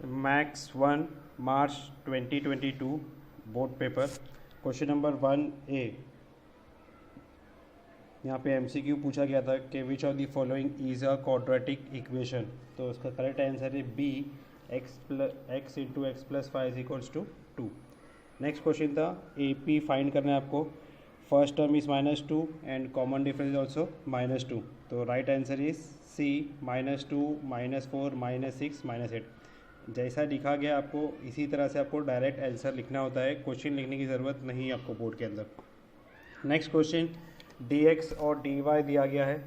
Max 1 March 2022 board paper. Question number 1A, यहाँ पे MCQ पूछा गया था कि which of the following is a quadratic equation. तो उसका करेक्ट आंसर है B, X into X plus five is equals to 2। Next question था AP फाइंड करना है आपको। First term is -2 and common difference is also -2। तो right answer is C, -2 -4 -6 -8। जैसा लिखा गया आपको इसी तरह से आपको डायरेक्ट आंसर लिखना होता है, क्वेश्चन लिखने की ज़रूरत नहीं है आपको बोर्ड के अंदर। नेक्स्ट क्वेश्चन dx और dy दिया गया है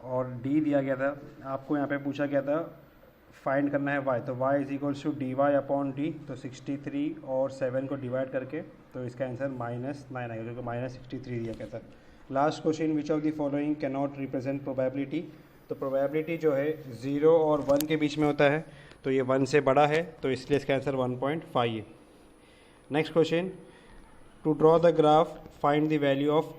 और d दिया गया था। आपको यहाँ पे पूछा गया था फाइंड करना है y, तो y is equals to dy upon d। तो 63 और 7 को डिवाइड करके तो इसका आंसर -9 आएगा, क्योंकि -63 दिया गया था। Last question, which of the following can not represent probability. तो प्रोबेबिलिटी जो है 0 और 1 के बीच में होता है, तो ये 1 से बड़ा है, तो इसलिए इसका आंसर 1.5 है। Next question, to draw the graph find the value of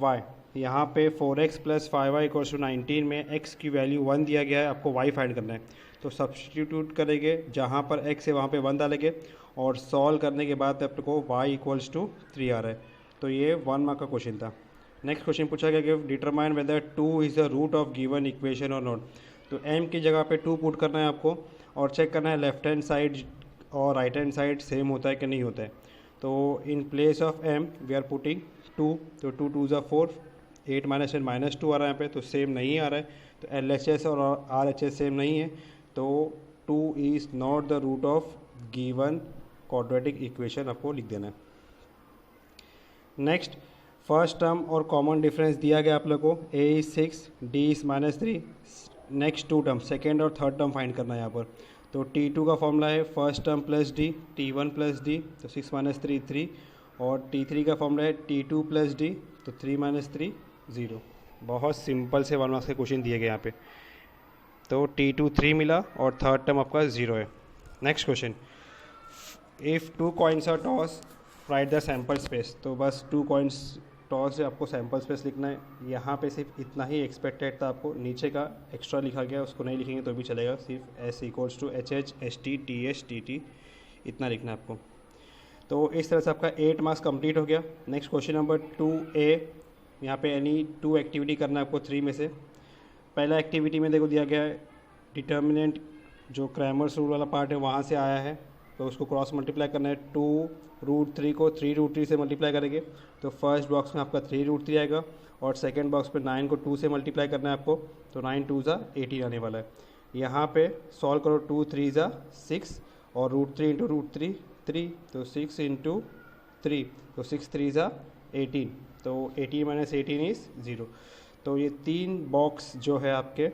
y। यहाँ पे 4x plus 5y equals to 19 में x की वैल्यू 1 दिया गया है, आपको y फाइंड करना है। तो सब्सटीट्यूट करेंगे, जहाँ पर x है वहाँ पे 1 डालेंगे और सॉल्व करने के बाद आपको y इक्वल्स टू 3 आ रहा है। तो ये 1 मार्क का क्वेश्चन था। नेक्स्ट क्वेश्चन पूछा गया कि determine whether 2 is the root of given equation or not. तो m की जगह पे 2 पुट करना है आपको और चेक करना है लेफ्ट हैंड साइड और राइट हैंड साइड सेम होता है कि नहीं होता है। तो in place of m we are putting 2, तो 2 2 ज़ा 4, 8 -10 -2 आ रहा है यहाँ पे, तो सेम नहीं आ रहा है। तो LHS और RHS सेम नहीं है, तो 2 is not the root of given quadratic equation आपको लिख देना है। नेक्स्ट, फर्स्ट टर्म और कॉमन डिफरेंस दिया गया आप लोग को, a is 6, d is -3। Next 2 term, second और थर्ड टर्म फाइंड करना है यहाँ पर। तो T2 का फॉर्मूला है first term plus d, T1 plus d, तो 6 - 3 3, और T3 का फॉर्मूला है T2 प्लस d, तो 3 - 3 0। बहुत सिंपल से 1 मार्क्स के क्वेश्चन दिए गए यहाँ पे। तो T2 3 मिला और थर्ड टर्म आपका 0 है। Next question, if 2 coins are toss write the sample space. तो बस 2 कॉइन्स टॉस है, आपको सैम्पल स्पेस लिखना है। यहाँ पे सिर्फ इतना ही एक्सपेक्टेड था, आपको नीचे का एक्स्ट्रा लिखा गया, उसको नहीं लिखेंगे तो भी चलेगा। सिर्फ S equals to HH ST TH TT इतना लिखना है आपको। तो इस तरह से आपका 8 मार्क्स कंप्लीट हो गया। नेक्स्ट क्वेश्चन नंबर 2A, यहाँ पे एनी 2 एक्टिविटी करना है आपको 3 में से। पहला एक्टिविटी में देखो दिया गया है डिटर्मिनेंट, जो क्रैमर्स रूल वाला पार्ट है वहाँ से आया है, तो उसको क्रॉस मल्टीप्लाई करना है। 2√3 को 3√3 से मल्टीप्लाई करेंगे, तो फर्स्ट बॉक्स में आपका 3√3 आएगा और सेकंड बॉक्स पे 9 को 2 से मल्टीप्लाई करना है आपको, तो 9 2 ज़ा 18 आने वाला है। यहाँ पे सॉल्व करो, 2 3 ज़ा 6 और √3 इंटू √3 3, तो 6 इंटू 3, तो 6 3 ज़ा 18, तो 18 - 18 इज़ 0। तो ये 3 बॉक्स जो है आपके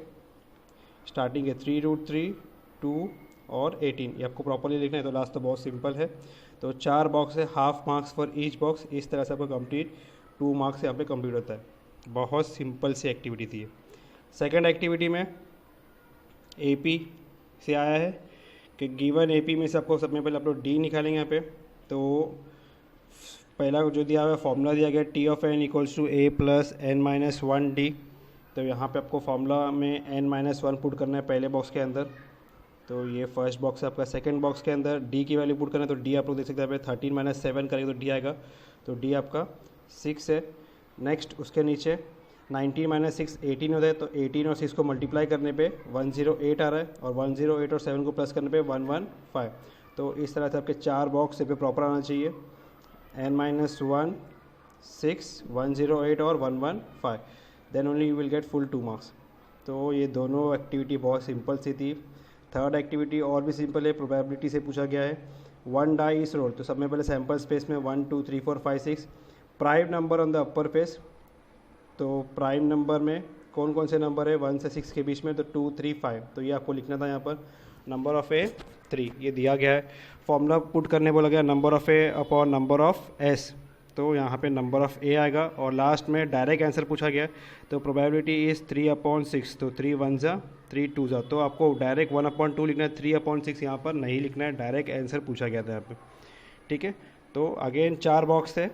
स्टार्टिंग है 3√3 2 और 18, ये आपको प्रॉपरली लिखना है। तो लास्ट तो बहुत सिंपल है। तो 4 बॉक्स है, half marks for each box. इस तरह से आपका कंप्लीट 2 मार्क्स यहाँ पे कंप्लीट होता है। बहुत सिंपल सी एक्टिविटी थी ये। सेकेंड एक्टिविटी में AP से आया है कि गिवन AP में से आपको सबसे पहले आप लोग D निकालेंगे यहाँ पे। तो पहला जो दिया हुआ फॉर्मूला दिया गया T of n equals to A plus n-1D। तो यहाँ पे आपको फॉर्मूला में n-1 पुट करना है पहले बॉक्स के अंदर। तो ये फर्स्ट बॉक्स है आपका। सेकंड बॉक्स के अंदर D की वैल्यू पुट करना है, तो D आप लोग देख सकते हैं 13 - 7 करेंगे तो D आएगा, तो D आपका 6 है। नेक्स्ट उसके नीचे 19 - 6 18 होता है, तो 18 और 6 को मल्टीप्लाई करने पे 108 आ रहा है और 108 और 7 को प्लस करने पे 115। तो इस तरह से आपके 4 बॉक्स पे प्रॉपर आना चाहिए, n-1 6 108 और 115, then only you will get full 2 marks. तो ये दोनों एक्टिविटी बहुत सिंपल सी थी। थर्ड एक्टिविटी और भी सिंपल है, प्रोबेबिलिटी से पूछा गया है 1 डाइस रोल। तो सब में पहले सैम्पल स्पेस में 1 2 3 4 5 6 prime number on the upper face. तो प्राइम नंबर में कौन कौन से नंबर है 1 से 6 के बीच में, तो 2 3 5, तो ये आपको लिखना था यहाँ पर। नंबर ऑफ A 3 ये दिया गया है। फॉर्मूला पुट करने बोला गया number of A upon number of S, तो यहाँ पे नंबर ऑफ A आएगा। और लास्ट में डायरेक्ट आंसर पूछा गया, तो प्रोबेबिलिटी इज़ 3/6, तो 3 1 ज़ा 3 2 ज़ा, तो आपको डायरेक्ट 1/2 लिखना है, 3/6 यहाँ पर नहीं लिखना है, डायरेक्ट आंसर पूछा गया था यहाँ पे। ठीक है, तो अगेन 4 बॉक्स है,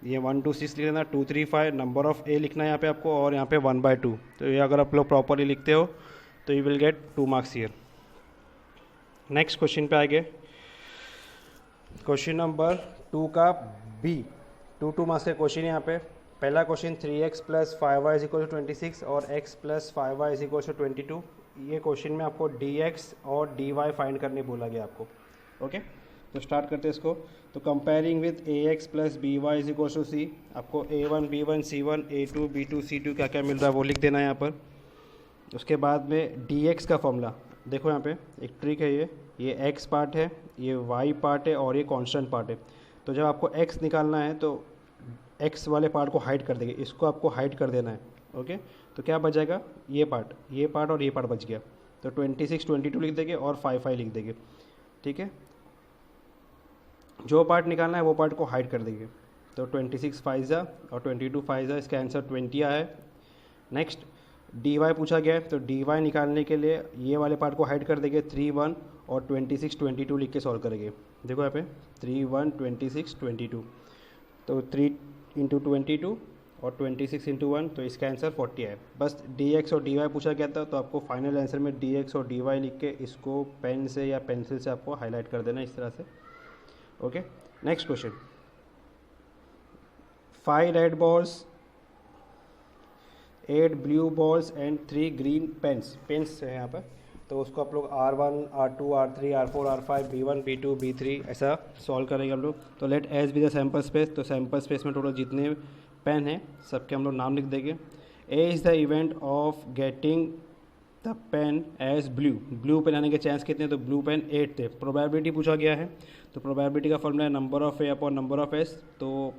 ये 1 2 6 लिखना, 2 3 5 नंबर ऑफ A लिखना है यहाँ पे आपको, और यहाँ पे 1/2। तो ये अगर आप लोग प्रॉपरली लिखते हो तो you will gate 2 marks here. Next question पे आगे, क्वेश्चन नंबर 2 का बी, 2 मार्क्स का क्वेश्चन यहाँ पे। पहला question 3x plus 5y is equal to 26 और x plus 5y is equal to 22। ये क्वेश्चन में आपको dx और dy फाइंड करने बोला गया आपको। ओके, तो स्टार्ट करते हैं इसको। तो comparing with ax plus by is equal to c, आपको a1 b1 c1 a2 b2 c2 क्या क्या मिल रहा है वो लिख देना है यहाँ पर। उसके बाद में dx का फॉर्मूला देखो, यहाँ पे एक ट्रिक है, ये x पार्ट है, ये y पार्ट है और ये कांस्टेंट पार्ट है। तो जब आपको x निकालना है तो x वाले पार्ट को हाइड कर देंगे, इसको आपको हाइड कर देना है। ओके, तो क्या बच जाएगा, ये पार्ट और ये पार्ट बच गया। तो 26 22 लिख देंगे और 5 5 लिख देंगे। ठीक है, जो पार्ट निकालना है वो पार्ट को हाइड कर देंगे। तो 26 5 जा और 22 5 जा, इसका आंसर 20 आया है। नेक्स्ट dy पूछा गया है, तो dy निकालने के लिए ये वाले पार्ट को हाइड कर देंगे, 3 1 और 26 22 लिख के सॉल्व करेंगे। देखो यहाँ पे 3 1 26 22, तो 3 इंटू 22 और 26 इंटू 1, तो इसका आंसर 40 है। बस dx और dy पूछा गया था, तो आपको फाइनल आंसर में dx और dy लिख के इसको पेन से या पेंसिल से आपको हाईलाइट कर देना इस तरह से। Okay, next question, 5 red balls, 8 blue balls and 3 green pens है यहाँ पर। तो उसको आप लोग R1 R2 R3 R4 R5 B1 B2 B3 ऐसा सॉल्व करेंगे हम लोग। तो let S be the sample space, तो सैम्पल स्पेस में टोटल जितने पेन हैं सबके हम लोग नाम लिख देंगे। A is the event of getting the pen as blue pen आने के चांस कितने, तो ब्लू पेन 8 थे। प्रोबेबिलिटी पूछा गया है, तो प्रोबेबिलिटी का फॉर्मूला है number of A upon number of S. तो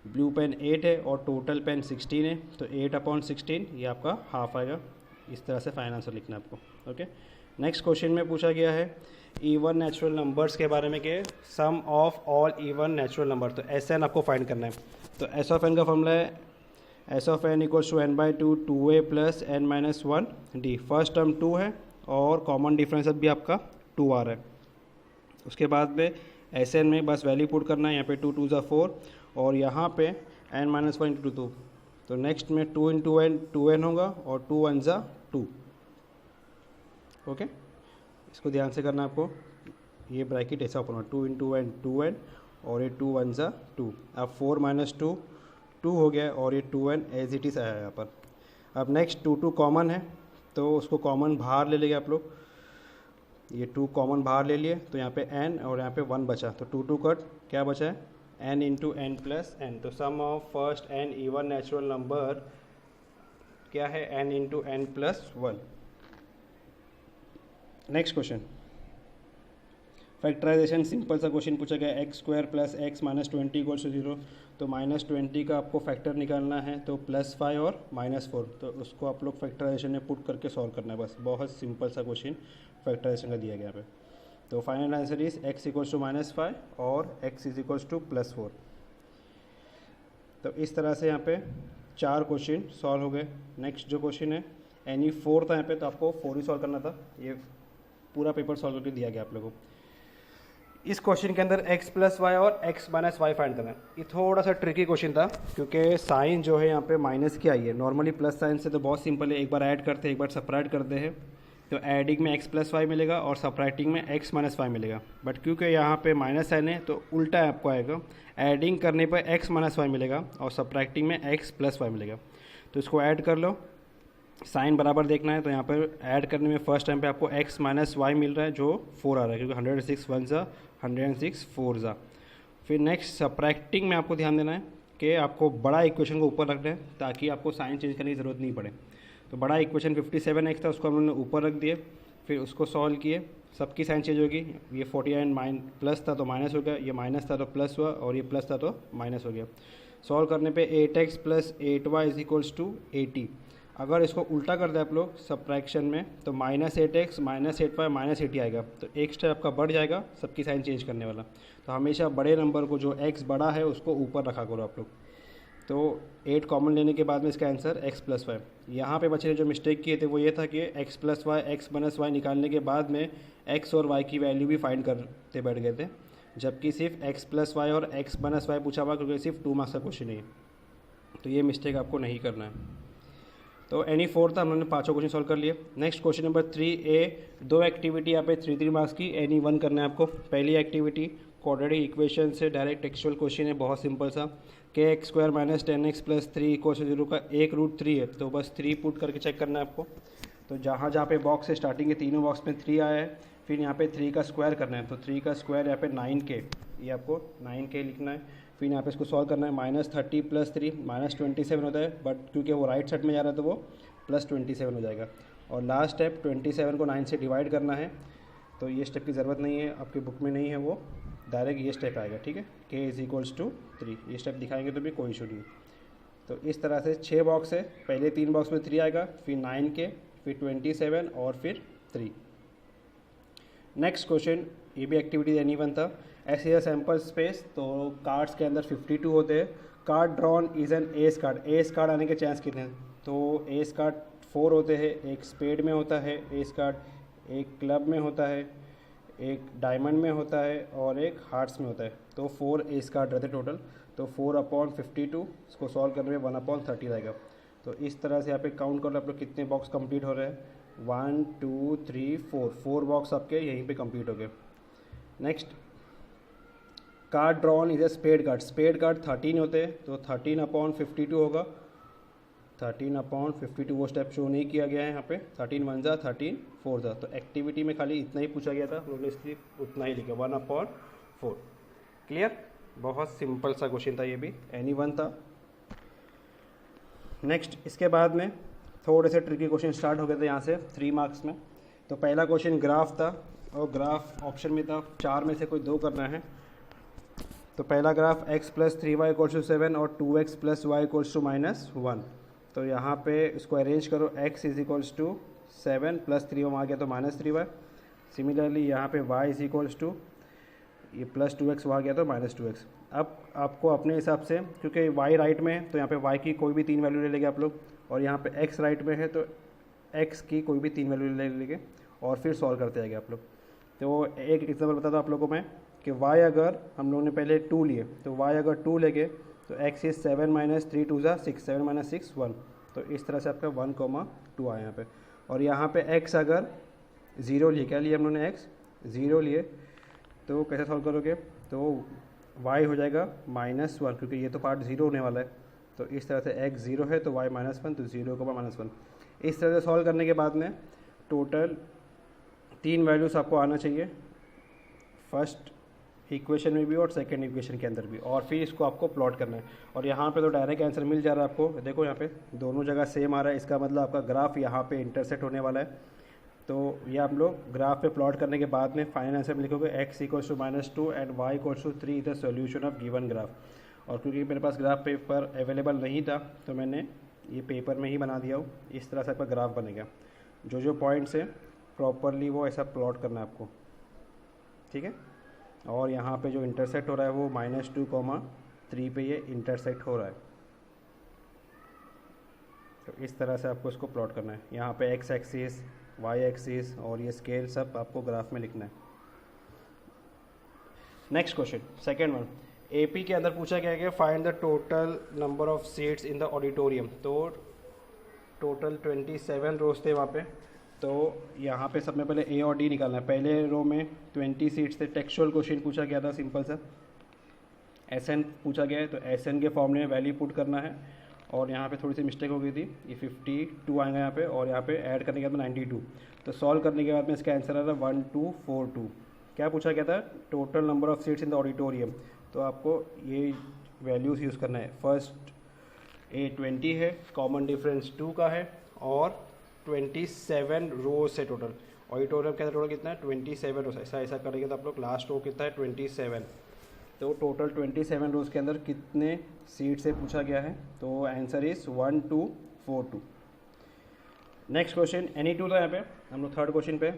ब्लू पेन 8 है और टोटल पेन 16 है, तो 8 अपॉन 16 ये आपका हाफ आएगा। इस तरह से फाइनल आंसर लिखना है आपको। ओके, नेक्स्ट क्वेश्चन में पूछा गया है इवन नेचुरल नंबर्स के बारे में, कि sum of all even natural number, तो एस एन आपको फाइंड करना है। तो एस ऑफ एन का फॉर्मूला है S of N equals to n by 2 2a plus n minus 1 D. First term 2 है और कॉमन डिफरेंस भी आपका 2 आ रहा है। उसके बाद में एस एन में बस वैल्यू पुट करना है, यहाँ पे 2 2 ज़ा 4 और यहाँ पे n माइनस 1 इंटू 2। तो नेक्स्ट में 2 इंटू n 2n होगा और 2 1 ज़ा 2। ओके, इसको ध्यान से करना आपको। ये ब्रैकेट ऐसा ओपन होगा, 2 इंटू n 2n और ये 2 1 ज़ा 2। अब 4 माइनस 2 2 हो गया और ये 2n एज इट इज़ आया यहाँ पर। अब नेक्स्ट 2 2 कॉमन है, तो उसको कॉमन बाहर ले लेंगे आप लोग। ये 2 कॉमन बाहर ले लिए, तो यहाँ पे n और यहाँ पे 1 बचा, तो 2 2 कट, क्या बचा है n into n plus n। तो sum of first n even natural number क्या है, n into n plus 1। Next question, factorization simple सा क्वेश्चन पूछा गया, X square plus X minus 20 equals to 0। तो माइनस 20 का आपको फैक्टर निकालना है, तो प्लस 5 और माइनस 4, तो उसको आप लोग फैक्टराइजेशन में पुट करके सॉल्व करना है। बस बहुत सिंपल सा क्वेश्चन फैक्टराइजेशन का दिया गया पे। तो final answer is X equals to minus 5 और X is equals to plus 4। तो इस तरह से यहाँ पे 4 क्वेश्चन सॉल्व हो गए। नेक्स्ट जो क्वेश्चन है एनी 4 था यहाँ पे, तो आपको 4 ही सॉल्व करना था। ये पूरा पेपर सॉल्व करके दिया गया आप लोगों को। इस क्वेश्चन के अंदर x प्लस वाई और x माइनस वाई फाइंड करना है। ये थोड़ा सा ट्रिकी क्वेश्चन था, क्योंकि साइन जो है यहाँ पे माइनस की आई है। नॉर्मली प्लस साइन से तो बहुत सिंपल है, एक बार ऐड करते हैं एक बार सपरेट करते हैं, तो एडिंग में x प्लस वाई मिलेगा और सपरेटिंग में x माइनस वाई मिलेगा। बट क्योंकि यहाँ पे माइनस साइन है तो उल्टा आपको आएगा, एडिंग करने पर x माइनस वाई मिलेगा और सपरेटिंग में x प्लस वाई मिलेगा। तो इसको ऐड कर लो, साइन बराबर देखना है, तो यहाँ पर ऐड करने में फर्स्ट टाइम पे आपको x माइनस वाई मिल रहा है जो 4 आ रहा है, क्योंकि 106 1 ज़ा 106 4 ज़ा। फिर नेक्स्ट सब्ट्रैक्टिंग में आपको ध्यान देना है कि आपको बड़ा इक्वेशन को ऊपर रखना है, ताकि आपको साइन चेंज करने की ज़रूरत नहीं पड़े। तो बड़ा इक्वेशन 57x था, उसको हम लोगों ने ऊपर रख दिए, फिर उसको सॉल्व किए, सबकी साइन चेंज होगी। ये 49 प्लस था तो माइनस हो गया, ये माइनस था तो प्लस हुआ, और ये प्लस था तो माइनस हो गया। सॉल्व करने पे 8x plus 8y is equals to 80। अगर इसको उल्टा कर दे आप लोग सब्ट्रैक्शन में, तो minus 8x minus 8y minus 80 आएगा। तो एक स्टेप आपका बढ़ जाएगा सबकी साइन चेंज करने वाला। तो हमेशा बड़े नंबर को, जो x बड़ा है, उसको ऊपर रखा करो आप लोग। तो 8 कॉमन लेने के बाद में इसका आंसर x प्लस वाई। यहाँ पे बच्चे ने जो मिस्टेक किए थे वो ये था कि x plus Y x minus Y निकालने के बाद में x और y की वैल्यू भी फाइंड करते बैठ गए थे, जबकि सिर्फ x प्लस वाई और x माइनस वाई पूछा हुआ, क्योंकि सिर्फ 2 मार्क्स का क्वेश्चन है। तो ये मिस्टेक आपको नहीं करना है। तो एनी फोर था, हम लोगों ने पाँचों क्वेश्चन सॉल्व कर लिए। नेक्स्ट क्वेश्चन नंबर 3A, दो एक्टिविटी यहाँ पे 3 मार्क्स की, एनी वन करना है आपको। पहली एक्टिविटी क्वाड्रेटिक इक्वेशन से डायरेक्ट टेक्सचुअल क्वेश्चन है, बहुत सिंपल सा। kx² - 10x + 3 = 0 का एक रूट 3 है, तो बस 3 पुट करके चेक करना है आपको। तो जहाँ जहाँ पे बॉक्स है स्टार्टिंग के तीनों बॉक्स में 3 आया है, फिर यहाँ पे 3 का स्क्वायर करना है, तो 3 का स्क्वायर यहाँ पे 9k, ये आपको 9k लिखना है। फिर यहाँ पे इसको सॉल्व करना है, -30 + 3 -27 होता है, बट क्योंकि वो राइट साइड में जा रहा है तो वो +27 हो जाएगा। और लास्ट स्टेप 27 को 9 से डिवाइड करना है, तो ये स्टेप की ज़रूरत नहीं है, आपके बुक में नहीं है, वो डायरेक्ट ये स्टेप आएगा, ठीक है। k = 3, ये स्टेप दिखाएंगे तो भी कोई इशू नहीं। तो इस तरह से 6 बॉक्स है, पहले 3 बॉक्स में 3 आएगा, फिर 9k, फिर 27 और फिर 3। नेक्स्ट क्वेश्चन, ये भी एक्टिविटी एनी वन था। ऐसे है सैम्पल स्पेस, तो कार्ड्स के अंदर 52 होते हैं। Card drawn is an S card, S card आने के चांस कितने हैं? तो एस कार्ड 4 होते हैं, एक स्पेड में होता है एस कार्ड, एक क्लब में होता है, एक डायमंड में होता है और एक हार्ट्स में होता है। तो 4 एस कार्ड रहते टोटल, तो 4/52, इसको सॉल्व करने में 1/30 आएगा। तो इस तरह से यहाँ पे काउंट कर लो आप लोग कितने बॉक्स कंप्लीट हो रहे हैं। 1 2 3 4 बॉक्स आपके यहीं पे कंप्लीट हो गए। Next, card drawn is a spade card, spade card 13 होते हैं, तो 13/52 होगा। 13/52 वो स्टेप शो नहीं किया गया है यहाँ पे। 13 1 जा 13 4 जा, तो एक्टिविटी में खाली इतना ही पूछा गया था, उन्होंने इसलिए उतना ही लिखा 1/4। क्लियर, बहुत सिंपल सा क्वेश्चन था, ये भी एनी वन था। नेक्स्ट, इसके बाद में थोड़े से ट्रिकी क्वेश्चन स्टार्ट हो गए थे यहाँ से 3 मार्क्स में। तो पहला क्वेश्चन ग्राफ था, और ग्राफ ऑप्शन में था 4 में से कोई 2 करना है। तो पहला ग्राफ x + 3y = 7 और 2x + y = -1। तो यहाँ पे इसको अरेंज करो, x = 7 + 3 आ गया तो -3y। सिमिलरली यहाँ पे y = ये +2x वहाँ गया तो -2x। अब आपको अपने हिसाब से, क्योंकि y राइट में है तो यहाँ पे y की कोई भी 3 वैल्यू ले लेंगे आप लोग, और यहाँ पे x राइट में है तो x की कोई भी 3 वैल्यू ले लेंगे और फिर सॉल्व करते आएंगे आप लोग। तो एक एग्जाम्पल बता दो आप लोगों को मैं कि y अगर हम लोगों ने पहले 2 लिए, तो y अगर 2 लेंगे तो x इज 7 - 3 2 जा 6, 7 - 6 1। तो इस तरह से आपका 1,2 आया यहाँ पे। और यहाँ पे x अगर 0 लिए, क्या लिए हम लोगों ने x 0 लिए, तो कैसे सॉल्व करोगे? तो y हो जाएगा -1, क्योंकि ये तो पार्ट 0 होने वाला है। तो इस तरह से x 0 है तो y -1, तो 0,-1। इस तरह से सॉल्व करने के बाद में टोटल 3 वैल्यूज़ आपको आना चाहिए, फर्स्ट इक्वेशन में भी और सेकंड इक्वेशन के अंदर भी, और फिर इसको आपको प्लॉट करना है। और यहाँ पे तो डायरेक्ट आंसर मिल जा रहा है आपको, देखो यहाँ पे दोनों जगह सेम आ रहा है, इसका मतलब आपका ग्राफ यहाँ पे इंटरसेक्ट होने वाला है। तो ये आप लोग ग्राफ पे प्लॉट करने के बाद में फाइनल आंसर में लिखोगे x = -2 and y = 3 the solution of given graph. और क्योंकि मेरे पास ग्राफ पेपर अवेलेबल नहीं था तो मैंने ये पेपर में ही बना दिया हूँ। इस तरह से आपका ग्राफ बनेगा, जो पॉइंट्स है प्रॉपरली वो ऐसा प्लॉट करना है आपको, ठीक है। और यहाँ पे जो इंटरसेक्ट हो रहा है वो -2,3 पे ये इंटरसेक्ट हो रहा है। तो इस तरह से आपको इसको प्लॉट करना है। यहाँ पे x एक्सिस, y एक्सिस और ये स्केल सब आपको ग्राफ में लिखना है। Next question, second one, AP के अंदर पूछा गया है कि find the total number of seats in the auditorium. तो टोटल 27 रोज थे वहाँ पे। तो यहाँ पे सब में पहले A और D निकालना है। पहले रो में 20 सीट्स थे, टेक्सचुअल क्वेश्चन पूछा गया था सिंपल सा, SN पूछा गया है, तो SN के फॉर्मूले में वैल्यू पुट करना है। और यहाँ पे थोड़ी सी मिस्टेक हो गई थी, ये 52 आएगा यहाँ पे, और यहाँ पे ऐड करने के बाद में 92। तो सॉल्व करने के बाद में इसका आंसर आ रहा है 1242। क्या पूछा गया था? Total number of seats in the auditorium. तो आपको ये वैल्यूज़ यूज़ करना है। फर्स्ट A 20 है, कॉमन डिफरेंस 2 का है, और 27 रोज है टोटल। ऑडिटोरियम के अंदर टोटल कितना है? 27 रोज। ऐसा करेंगे तो आप लोग लास्ट रो कितना है? 27। तो टोटल 27 रोज के अंदर कितने सीट से पूछा गया है? तो answer is 1242। Next question, any two था यहाँ पे, हम लोग थर्ड क्वेश्चन पे।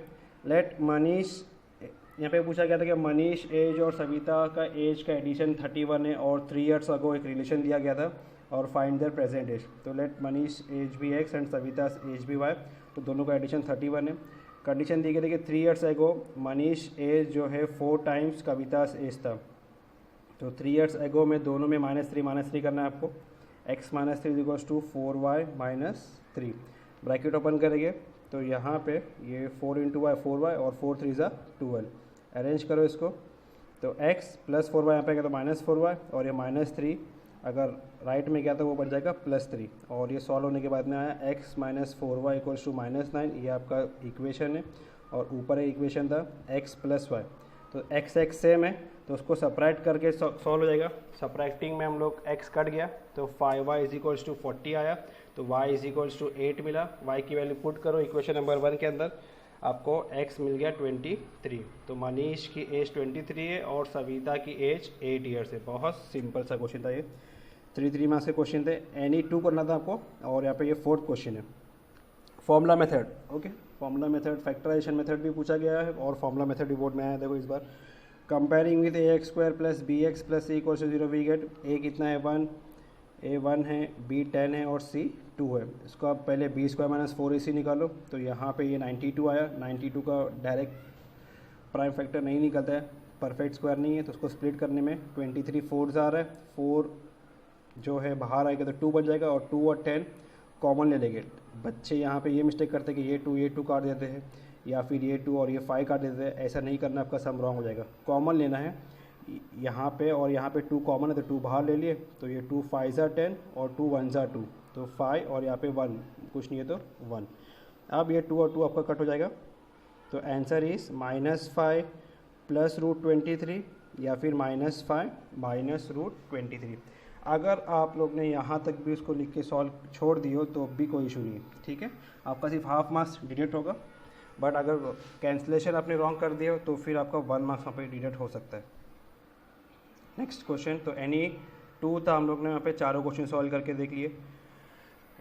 लेट मनीष, यहाँ पे पूछा गया था कि मनीष एज और सविता का एज का एडिशन 31 है, और 3 ईयर्स अगो एक रिलेशन दिया गया था, और फाइंड देयर प्रेजेंट एज। तो लेट मनीष एज भी x एंड सविता एज भी y, तो दोनों का एडिशन 31 है। कंडीशन दी गई थी कि 3 ईयर्स एगो मनीष एज जो है 4 टाइम्स कविता एज था। तो 3 ईयर्स एगो में दोनों में -3 करना है आपको। x minus 3 equals to 4y minus 3। Bracket open करेंगे तो यहाँ पे ये 4 इंटू वाई 4y और 4 3 ज़ा 12। अरेंज करो इसको तो x प्लस 4y यहाँ पे गया तो माइनस 4y और ये माइनस 3 अगर राइट में गया तो वो बन जाएगा प्लस 3। और ये सॉल्व होने के बाद में आया x minus 4y equals to minus 9। ये आपका इक्वेशन है और ऊपर एक इक्वेशन था x प्लस वाई। तो x सेम है तो उसको सब्ट्रैक्ट करके सॉल्व हो जाएगा। सब्ट्रैक्टिंग में हम लोग x कट गया तो 5y इज इक्वल्स टू 40 आया तो y इज इक्वल्स टू 8 मिला। y की वैल्यू पुट करो इक्वेशन नंबर 1 के अंदर, आपको x मिल गया 23। तो मनीष की एज 23 है और सविता की एज 8 ईयर्स है। बहुत सिंपल सा क्वेश्चन था ये, 3 मार्क्स के क्वेश्चन थे। एनी 2 करना था आपको और यहाँ पे ये 4th क्वेश्चन है। Formula method, okay, formula method factorization method भी पूछा गया है और फॉर्मूला मेथड भी बोर्ड में आया। देखो इस बार comparing with ax square plus B X plus C equal to 0 we get a कितना है 1, a 1 है, b 10 है और c 2 है। इसको आप पहले b स्क्वायर माइनस 4ac निकालो तो यहाँ पे ये 92 आया। 92 का डायरेक्ट प्राइम फैक्टर नहीं निकलता है, परफेक्ट स्क्वायर नहीं है, तो उसको स्प्लिट करने में 23 4 आ रहा है, 4 जो है बाहर आएगा तो 2 बन जाएगा और 2 और 10 कॉमन ले लेंगे। बच्चे यहाँ पे ये मिस्टेक करते हैं कि ये 2 काट देते हैं या फिर ये 2 और ये 5 काट देते हैं। ऐसा नहीं करना, आपका सम रॉन्ग हो जाएगा। कॉमन लेना है यहाँ पे और यहाँ पे 2 कॉमन है तो 2 बाहर ले लिए तो ये 2 5 ज़ा 10 और 2 1 ज़ा 2 तो 5 और यहाँ पे 1 कुछ नहीं है तो 1। अब ये 2 और 2 आपका कट हो जाएगा तो आंसर इज़ -5 प्लस √23 या फिर -5 माइनस √23। अगर आप लोग ने यहाँ तक भी उसको लिख के सॉल्व छोड़ दियो तो भी कोई इशू नहीं है, ठीक है। आपका सिर्फ हाफ मार्क्स डिडक्ट होगा, बट अगर कैंसिलेशन आपने रॉन्ग कर दिया तो फिर आपका 1 मार्क्स वहाँ पे डिडक्ट हो सकता है। नेक्स्ट क्वेश्चन, तो एनी 2 था, हम लोग ने यहाँ पे चारों क्वेश्चन सॉल्व करके देख लिए।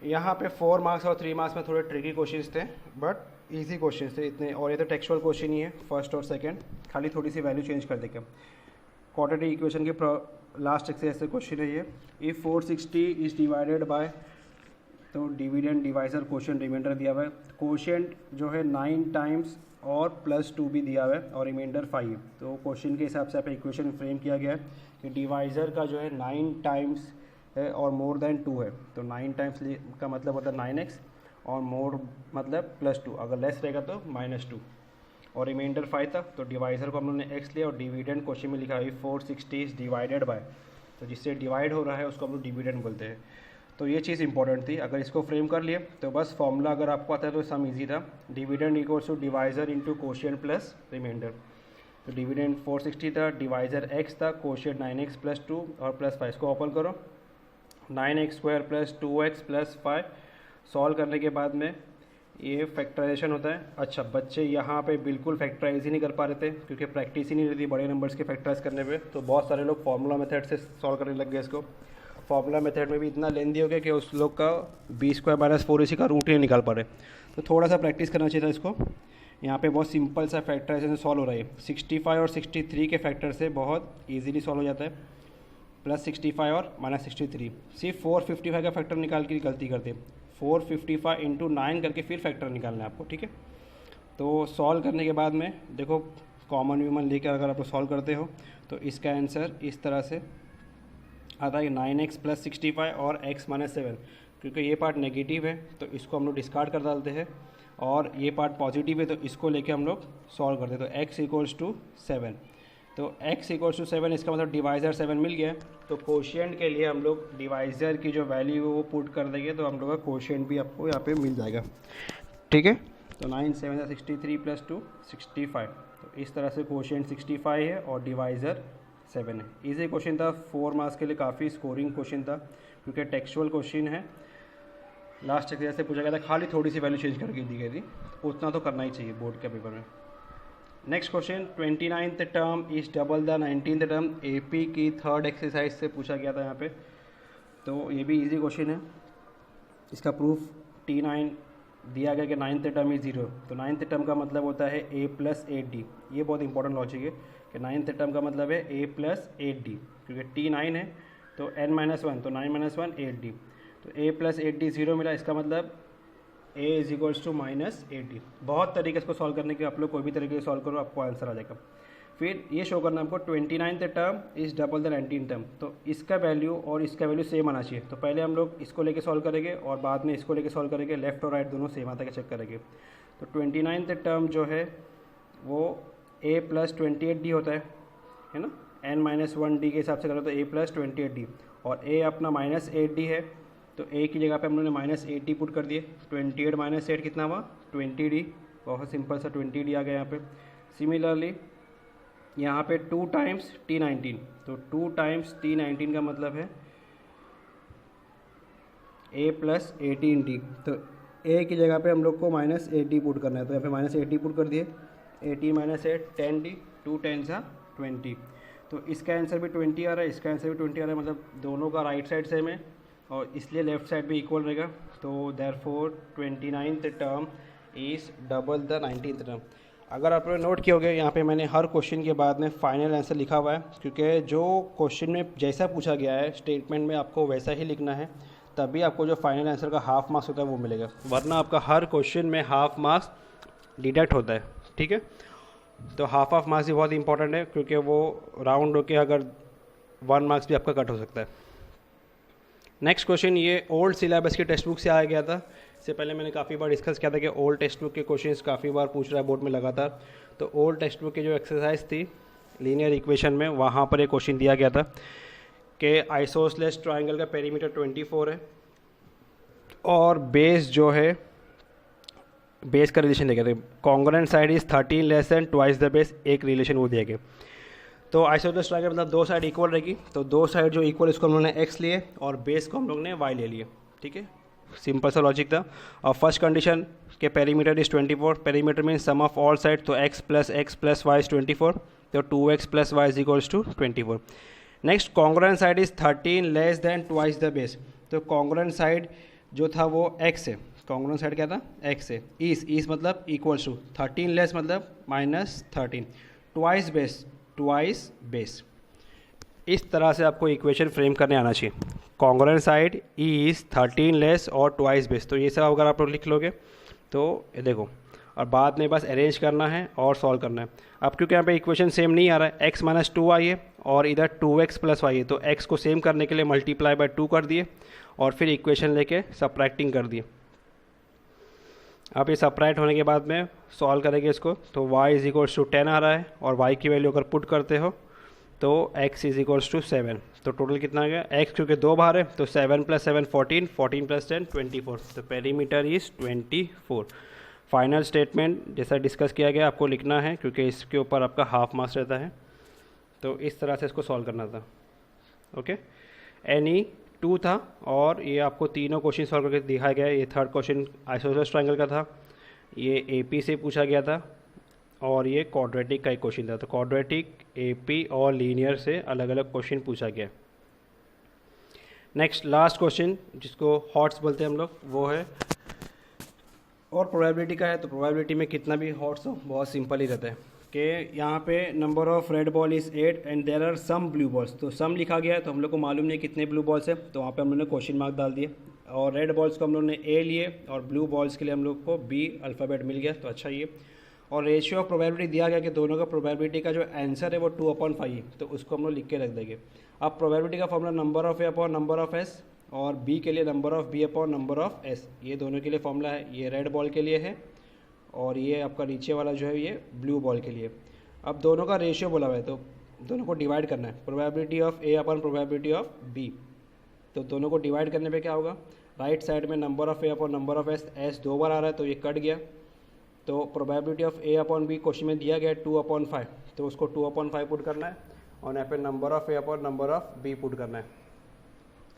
यहाँ पे 4 मार्क्स और 3 मार्क्स में थोड़े ट्रिकी क्वेश्चन थे बट ईजी क्वेश्चन थे इतने, और ये तो टेक्सचुअल क्वेश्चन ही है फर्स्ट और सेकेंड, खाली थोड़ी सी वैल्यू चेंज कर देंगे। क्वाड्रेटिक इक्वेशन के लास्ट एक्सरसाइज से क्वेश्चन है ये। इफ़ 460 इज डिवाइडेड बाय, तो डिविडेंड डिवाइजर क्वोशिएंट रिमाइंडर दिया हुआ है। क्वोशिएंट जो है 9 टाइम्स और +2 भी दिया हुआ है और रिमाइंडर 5। तो क्वेश्चन के हिसाब से आप इक्वेशन फ्रेम किया गया है कि डिवाइजर का जो है 9 टाइम्स है और मोर देन 2 है, तो 9 टाइम्स का मतलब होता है 9x और मोर मतलब +2, अगर लेस रहेगा तो -2 और रिमाइंडर 5 था। तो डिवाइजर को हम लोगों ने x लिया और डिविडेंड क्वेश्चन में लिखा है 460 इज डिवाइडेड बाय, तो जिससे डिवाइड हो रहा है उसको हम लोग डिविडेंड बोलते हैं। तो ये चीज़ इंपॉर्टेंट थी। अगर इसको फ्रेम कर लिए तो बस फॉर्मूला अगर आपको आता है तो सम इजी था, dividend equals to divisor into quotient plus remainder. तो डिविडेंड 460 था, डिवाइजर x था, क्वोशिएंट 9x प्लस 2 और +5। इसको ओपन करो, 9x square plus 2x plus 5। Solve करने के बाद में ये फैक्टराइजेशन होता है। अच्छा, बच्चे यहाँ पे बिल्कुल फैक्टराइज ही नहीं कर पा रहे थे क्योंकि प्रैक्टिस ही नहीं रहती बड़े नंबर्स के फैक्टराइज करने पे, तो बहुत सारे लोग फार्मूला मेथड से सॉल्व करने लग गए इसको। फार्मूला मेथड में भी इतना लेंदी हो गया कि उस लोग का b स्क्वायर माइनस 4ac का रूट ही नहीं निकाल पा रहे, तो थोड़ा सा प्रैक्टिस करना चाहिए था इसको। यहाँ पे बहुत सिंपल सा फैक्टराइजेशन सॉल्व हो रहा है। 65 और 63 के फैक्टर से बहुत ईजिली सॉल्व हो जाता है, +65 और -63। सिर्फ 455 का फैक्टर निकाल के गलती करते हैं, 455 इंटू 9 करके फिर फैक्टर निकालना है आपको, ठीक है। तो सॉल्व करने के बाद में देखो कॉमन व्यूमन लेकर अगर आप सॉल्व करते हो तो इसका आंसर इस तरह से आता है 9x प्लस 65 और x माइनस 7। क्योंकि ये पार्ट नेगेटिव है तो इसको हम लोग डिस्कार्ड कर डालते हैं और ये पार्ट पॉजिटिव है तो इसको लेके हम लोग सॉल्व करते हैं। तो x इक्वल्स टू 7, तो x इक्वल्स टू 7, इसका मतलब डिवाइज़र 7 मिल गया। तो कोशिएंट के लिए हम लोग डिवाइज़र की जो वैल्यू है वो पुट कर देंगे तो हम लोग का कोशिएंट भी आपको यहाँ पे मिल जाएगा, ठीक है। तो 9 7 63 प्लस 2 65, तो इस तरह से कोशिएंट 65 है और डिवाइज़र 7 है। इजी क्वेश्चन था, 4 मार्क्स के लिए काफ़ी स्कोरिंग क्वेश्चन था क्योंकि टेक्सचुअल क्वेश्चन है। लास्ट एक्सरसाइज से पूछा गया था, खाली थोड़ी सी वैल्यू चेंज करके दी गई थी, उतना तो करना ही चाहिए बोर्ड के पेपर में। Next question, 29th term is double the 19th term, AP की 3rd एक्सरसाइज से पूछा गया था यहाँ पे। तो ये भी इजी क्वेश्चन है। इसका प्रूफ T9 दिया गया कि 9th टर्म इज 0, तो 9th टर्म का मतलब होता है a प्लस 8d। ये बहुत इंपॉर्टेंट लॉजिक है कि 9th टर्म का मतलब है a प्लस 8d, क्योंकि T9 है तो n-1, तो 9 - 1 8d, तो a प्लस 8d 0 मिला। इसका मतलब a is equals to -8d। बहुत तरीके इसको सॉल्व करने के, आप लोग कोई भी तरीके से सॉल्व करो आपको आंसर आ जाएगा। फिर ये शो करना हमको 29th term is double the 19th term, तो इसका वैल्यू और इसका वैल्यू सेम आना चाहिए। तो पहले हम लोग इसको लेके सॉल्व करेंगे और बाद में इसको लेके सॉल्व करेंगे, लेफ्ट और राइट दोनों सेम आता है चेक करेंगे। तो 29th टर्म जो है वो a प्लस 28d होता है ना, n-1d के हिसाब से करो तो a प्लस 28d, और a अपना -8d है, तो a की जगह पे हम लोगों ने -8d पुट कर दिए। 28 - 8 कितना हुआ 20d, बहुत सिंपल सा 20d आ गया यहाँ पे। सिमिलरली यहाँ पे 2 टाइम्स T19, तो 2 टाइम्स T19 का मतलब है a प्लस 18d, तो a की जगह पे हम लोग को -8d पुट करना है, तो यहाँ पे -8d पुट कर दिए। 18 - 8 10d, 2 10s 20, तो इसका आंसर भी 20 आ रहा है, इसका आंसर भी 20 आ रहा है, मतलब दोनों का राइट साइड सेम है और इसलिए लेफ्ट साइड भी इक्वल रहेगा। तो therefore 29th term is double the 19th term. अगर आप लोग नोट किए होंगे यहाँ पे मैंने हर क्वेश्चन के बाद में फाइनल आंसर लिखा हुआ है, क्योंकि जो क्वेश्चन में जैसा पूछा गया है स्टेटमेंट में आपको वैसा ही लिखना है, तभी आपको जो फाइनल आंसर का हाफ मार्क्स होता है वो मिलेगा, वरना आपका हर क्वेश्चन में हाफ मार्क्स डिडक्ट होता है। ठीक है, तो हाफ मार्क्स भी बहुत इंपॉर्टेंट है, क्योंकि वो राउंड होके अगर 1 मार्क्स भी आपका कट हो सकता है। नेक्स्ट क्वेश्चन ये ओल्ड सिलेबस की टेक्स्ट बुक से आया गया था। इससे पहले मैंने काफ़ी बार डिस्कस किया था कि ओल्ड टेक्स्ट बुक के क्वेश्चंस काफ़ी बार पूछ रहा है बोर्ड में लगातार। तो ओल्ड टेक्स्ट बुक की जो एक्सरसाइज थी लीनियर इक्वेशन में, वहाँ पर एक क्वेश्चन दिया गया था कि आइसोसेलेस ट्राइंगल का पेरीमीटर 24 है और बेस जो है, बेस का रिलेशन दिया गया था, congruent side is 13 less than twice the base, एक रिलेशन वो दिया गया। तो आइसोसेलेस ट्राइंगल मतलब दो साइड इक्वल रहेगी, तो दो साइड जो इक्वल इसको हम लोग ने x लिए और बेस को हम लोग ने y ले लिए। ठीक है, सिंपल सा लॉजिक था। और फर्स्ट कंडीशन के perimeter is 24, perimeter mean sum of all side, तो x प्लस y इज 24, तो 2x plus y is equals to 24। Next congruent side is 13 less than twice the base, तो congruent side जो था वो x है, congruent side क्या था x है, इस मतलब इक्वल्स टू 13 लेस मतलब -13, ट्वाइस बेस। इस तरह से आपको इक्वेशन फ्रेम करने आना चाहिए। कॉन्ग्रुएंट साइड इज़ 13 लेस और ट्वाइस बेस, तो ये सब अगर आप लोग लिख लोगे तो ये देखो, और बाद में बस अरेंज करना है और सॉल्व करना है। अब क्योंकि यहाँ पे इक्वेशन सेम नहीं आ रहा है, x - 2y है और इधर 2x प्लस y है, तो x को सेम करने के लिए मल्टीप्लाई बाय 2 कर दिए और फिर इक्वेशन लेके सब्ट्रैक्टिंग कर दिए। अब ये सब्ट्रैक्ट होने के बाद में सॉल्व करेंगे इसको, तो y इज इक्वल्स टू 10 आ रहा है और y की वैल्यू अगर पुट करते हो तो x इज इक्वल्स टू 7, तो टोटल कितना आ गया, x क्योंकि 2 बार है तो 7 + 7 14, 14 + 10 24, तो पेरीमीटर इज 24। फाइनल स्टेटमेंट जैसा डिस्कस किया गया आपको लिखना है, क्योंकि इसके ऊपर आपका हाफ मार्क्स रहता है। तो इस तरह से इसको सॉल्व करना था। ओके, एनी 2 था और ये आपको तीनों क्वेश्चन सॉल्व करके दिखाया गया है। ये थर्ड क्वेश्चन आइसोसेलेस ट्रायंगल का था, ये AP से पूछा गया था और ये क्वाड्रेटिक का एक क्वेश्चन था। तो क्वाड्रेटिक, AP और लीनियर से अलग अलग क्वेश्चन पूछा गया। नेक्स्ट लास्ट क्वेश्चन जिसको हॉट्स बोलते हैं हम लोग, वो है और प्रोबेबिलिटी का है। तो प्रोबेबिलिटी में कितना भी हॉट्स हो बहुत सिंपल ही रहता है कि यहाँ पे number of red ball is 8 and there are some blue balls, तो सम लिखा गया है तो हम लोग को मालूम नहीं कितने ब्लू बॉल्स है, तो वहाँ पे हम लोग ने क्वेश्चन मार्क डाल दिए और रेड बॉल्स को हम लोग ने A लिए और ब्लू बॉल्स के लिए हम लोग को B अल्फ़ाबेट मिल गया, तो अच्छा ये। और रेशियो ऑफ प्रोबेबिलिटी दिया गया कि दोनों का प्रोबेबिलिटी का जो आंसर है वो 2/5 है, तो उसको हम लोग लिख के रख देंगे। अब प्रोबेबिलिटी का formula number of A upon number of S और B के लिए number of B upon number of S, ये दोनों के लिए फॉर्मूला है। ये रेड बॉल के लिए है और ये आपका नीचे वाला जो है ये ब्लू बॉल के लिए। अब दोनों का रेशियो बोला हुआ है तो दोनों को डिवाइड करना है, probability of A upon probability of B, तो दोनों को डिवाइड करने पे क्या होगा, राइट साइड में number of A upon number of S 2 बार आ रहा है तो ये कट गया, तो probability of A upon B question में दिया गया 2/5, तो उसको 2/5 पुट करना है और यहाँ पे number of A upon number of B put करना है।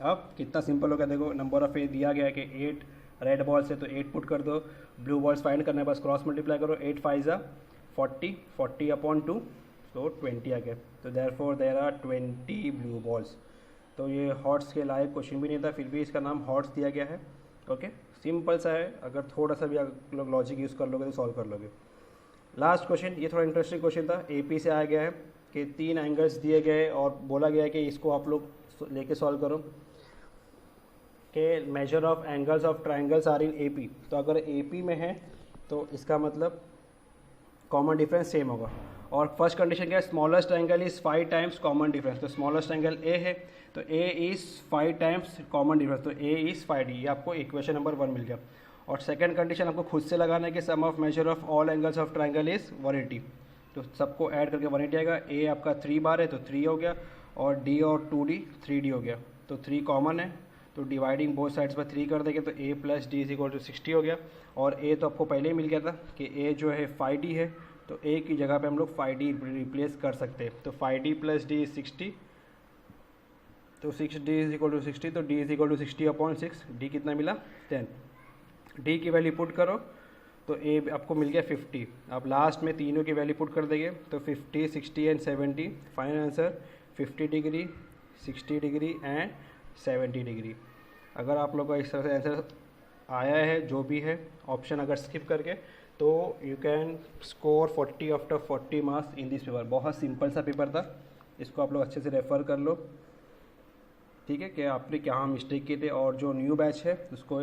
अब कितना सिंपल हो गया, देखो नंबर ऑफ A दिया गया है कि 8 रेड बॉल्स है तो 8 पुट कर दो, ब्लू बॉल्स फाइंड करना है बस क्रॉस मल्टीप्लाई करो, 8 5 40, 40/2 तो 20 आ गया, तो therefore there are 20 blue balls. तो ये हॉट्स के लायक क्वेश्चन भी नहीं था, फिर भी इसका नाम हॉट्स दिया गया है। ओके, सिंपल सा है, अगर थोड़ा सा भी आप लोग लॉजिक यूज़ कर लोगे तो सॉल्व कर लोगे। लास्ट क्वेश्चन, ये थोड़ा इंटरेस्टिंग क्वेश्चन था, AP से आया गया है कि 3 एंगल्स दिए गए और बोला गया है कि इसको आप लोग लेके सॉल्व करो कि measure of angles of triangles are in AP। तो अगर AP में है तो इसका मतलब कॉमन डिफरेंस सेम होगा, और फर्स्ट कंडीशन क्या है, smallest angle is 5 times common difference. तो स्मॉलेस्ट एंगल ए है, तो A is 5 times common difference, तो ए इज़ 5d। ये आपको इक्वेशन नंबर 1 मिल गया। और सेकंड कंडीशन आपको खुद से लगाना है कि sum of measure of all angles of triangle is 180। तो सबको ऐड करके 180 आएगा। ए आपका 3 बार है तो 3 हो गया, और डी और 2d 3d हो गया। तो 3 कॉमन है, तो डिवाइडिंग बोथ साइड्स पर 3 कर देंगे तो a plus d is equal to 60 हो गया। और a तो आपको पहले ही मिल गया था कि a जो है 5d है, तो a की जगह पे हम लोग 5d रिप्लेस कर सकते हैं। तो 5d प्लस डी इज 60, तो 6d इज इक्वल टू 60, तो d is equal to 60/6। d कितना मिला 10। d की वैल्यू पुट करो तो a आपको मिल गया 50। अब लास्ट में तीनों की वैल्यू पुट कर देंगे तो 50, 60 and 70। Final answer 50 degree, 60 degree and 70 degree. अगर आप लोगों का इस तरह से आंसर आया है जो भी है ऑप्शन अगर स्किप करके, तो you can score 40 after 40 marks in this paper. बहुत सिंपल सा पेपर था, इसको आप लोग अच्छे से रेफ़र कर लो, ठीक है, कि आपने क्या मिस्टेक किए थे। और जो न्यू बैच है उसको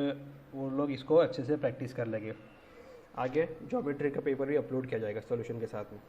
वो लोग इसको अच्छे से प्रैक्टिस कर लेंगे। आगे ज्योमेट्री का पेपर भी अपलोड किया जाएगा सॉल्यूशन के साथ में।